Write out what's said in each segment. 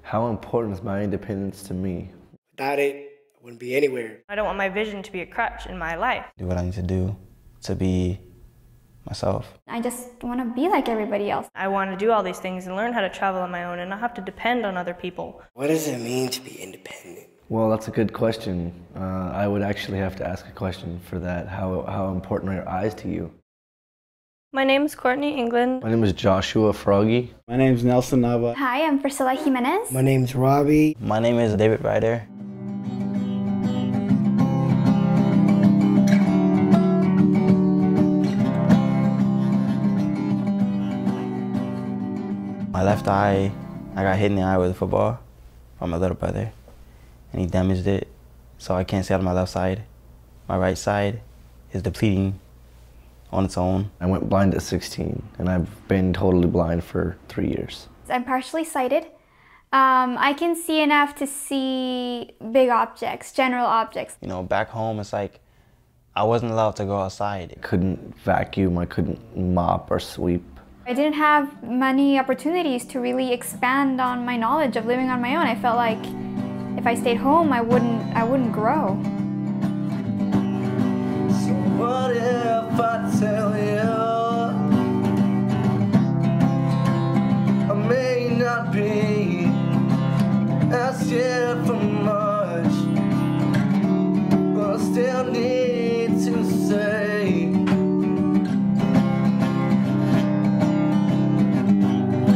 How important is my independence to me? Without it, I wouldn't be anywhere. I don't want my vision to be a crutch in my life. Do what I need to do to be myself. I just want to be like everybody else. I want to do all these things and learn how to travel on my own and not have to depend on other people. What does it mean to be independent? Well, that's a good question. I would actually have to ask a question for that. How important are your eyes to you? My name is Courtney England. My name is Joshua Froggy. My name is Nelson Nava. Hi, I'm Priscilla Jimenez. My name's Robbie. My name is David Ryder. My left eye, I got hit in the eye with a football from my little brother, and he damaged it, so I can't see out of my left side. My right side is depleting on its own. I went blind at 16, and I've been totally blind for 3 years. I'm partially sighted. I can see enough to see big objects, general objects. You know, back home, it's like I wasn't allowed to go outside. I couldn't vacuum, I couldn't mop or sweep. I didn't have many opportunities to really expand on my knowledge of living on my own. I felt like if I stayed home, I wouldn't grow. So what if I tell you I may not be asking for much, but I still need to say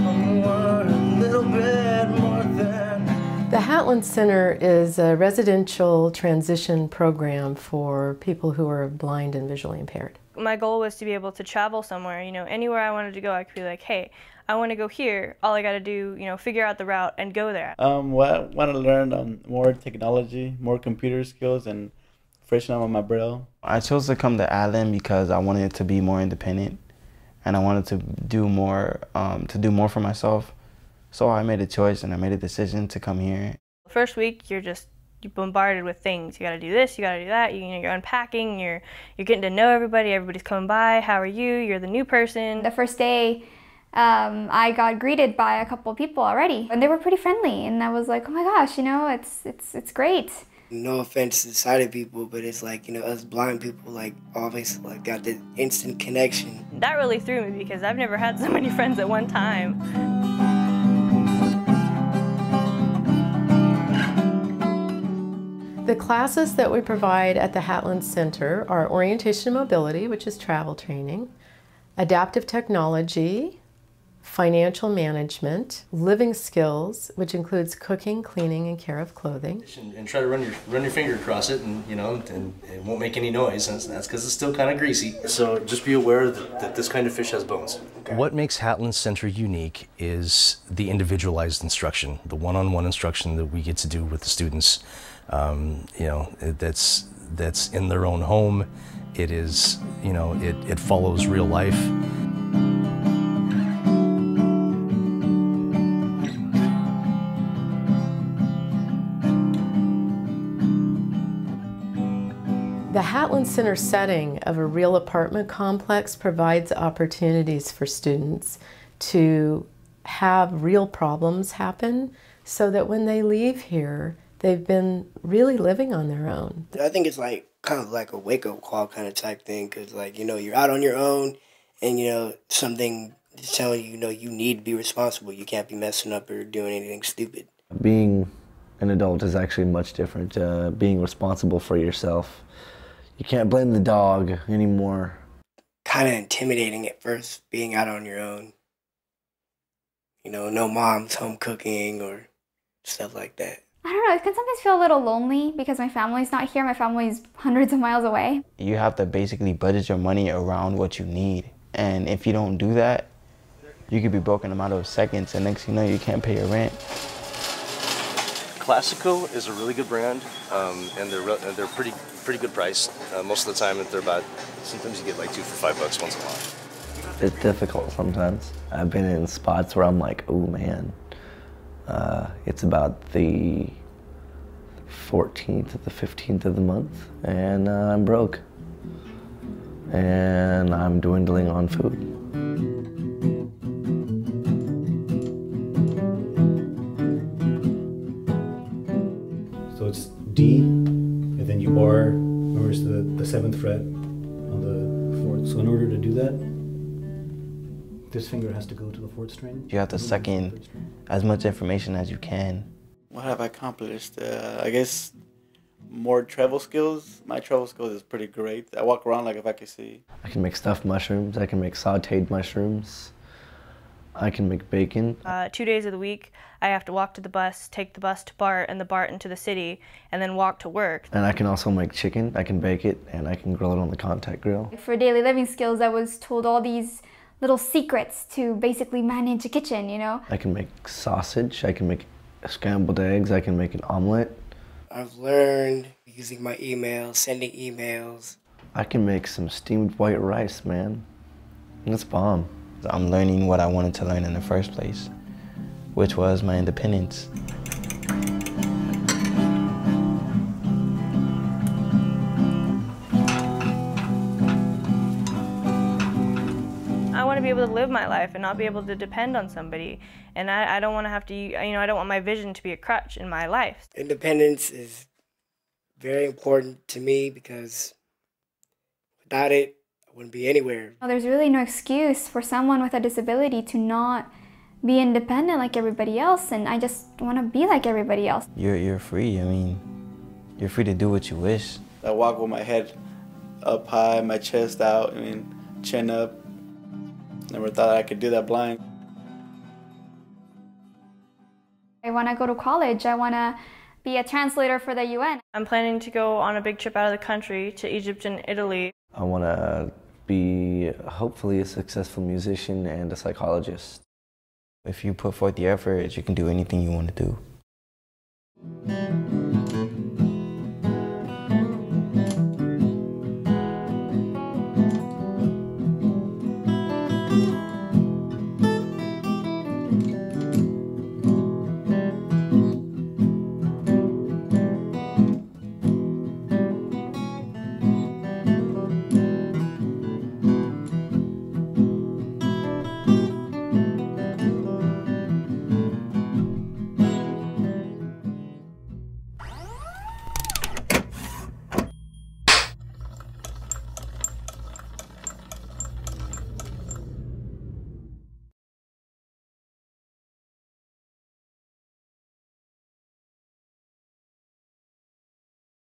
I'm worth a little bit more than. The Hatlen Center is a residential transition program for people who are blind and visually impaired. My goal was to be able to travel somewhere, anywhere I wanted to go. I could be like, hey, I want to go here. All I got to do, figure out the route and go there. Well, I want to learn more technology, more computer skills, and freshen up on my braille. I chose to come to Hatlen because I wanted to be more independent, and I wanted to do more for myself. So I made a choice and I made a decision to come here. The first week, you're bombarded with things. You got to do this, you got to do that. You're unpacking. You're getting to know everybody. Everybody's coming by. How are you? You're the new person. The first day, I got greeted by a couple of people already, and they were pretty friendly. And I was like, oh my gosh, it's great. No offense to sighted people, but it's like, us blind people, always got the instant connection. That really threw me because I've never had so many friends at one time. The classes that we provide at the Hatlen Center are orientation and mobility, which is travel training, adaptive technology, financial management, living skills, which includes cooking, cleaning, and care of clothing. And try to run your finger across it, and and it won't make any noise, and that's because it's still kind of greasy. So just be aware that this kind of fish has bones. Okay. What makes Hatlen Center unique is the individualized instruction, the one-on-one instruction that we get to do with the students. That's in their own home. It is, it follows real life. The Hatlen Center setting of a real apartment complex provides opportunities for students to have real problems happen so that when they leave here, they've been really living on their own. I think it's kind of like a wake-up call kind of type thing, because you're out on your own, and something is telling you, you need to be responsible. You can't be messing up or doing anything stupid. Being an adult is actually much different. Being responsible for yourself. You can't blame the dog anymore. Kind of intimidating at first, being out on your own. No mom's home cooking or stuff like that. I don't know, it can sometimes feel a little lonely because my family's not here. My family's hundreds of miles away. You have to basically budget your money around what you need. And if you don't do that, you could be broke in a matter of seconds, and next thing you know, you can't pay your rent. Classico is a really good brand, and they're pretty good price. Most of the time, sometimes you get 2 for $5 once in a while. It's difficult sometimes. I've been in spots where I'm like, oh man, it's about the 14th or the 15th of the month, and I'm broke. And I'm dwindling on food. So it's D, and then you bar, remember it's the 7th fret on the 4th. So in order to do that, this finger has to go to the 4th string. You have to suck in as much information as you can. What have I accomplished? I guess more travel skills. My travel skills is pretty great. I walk around like if I could see. I can make stuffed mushrooms. I can make sauteed mushrooms. I can make bacon. 2 days of the week, I have to walk to the bus, take the bus to BART, and the BART into the city, and then walk to work. And I can also make chicken. I can bake it, and I can grill it on the contact grill. For daily living skills, I was told all these little secrets to basically manage a kitchen, you know? I can make sausage. I can make scrambled eggs. I can make an omelet. I've learned using my email, sending emails. I can make some steamed white rice, man. That's bomb. I'm learning what I wanted to learn in the first place, which was my independence. I want to be able to live my life and not be able to depend on somebody. And I don't want to have to, you know, I don't want my vision to be a crutch in my life. Independence is very important to me because without it, I wouldn't be anywhere. There's really no excuse for someone with a disability to not be independent like everybody else, and I just want to be like everybody else. You're free. I mean, you're free to do what you wish. I walk with my head up high, my chest out, I mean, chin up. Never thought I could do that blind. I want to go to college. I want to be a translator for the UN. I'm planning to go on a big trip out of the country to Egypt and Italy. I want to be hopefully a successful musician and a psychologist. If you put forth the effort, you can do anything you want to do.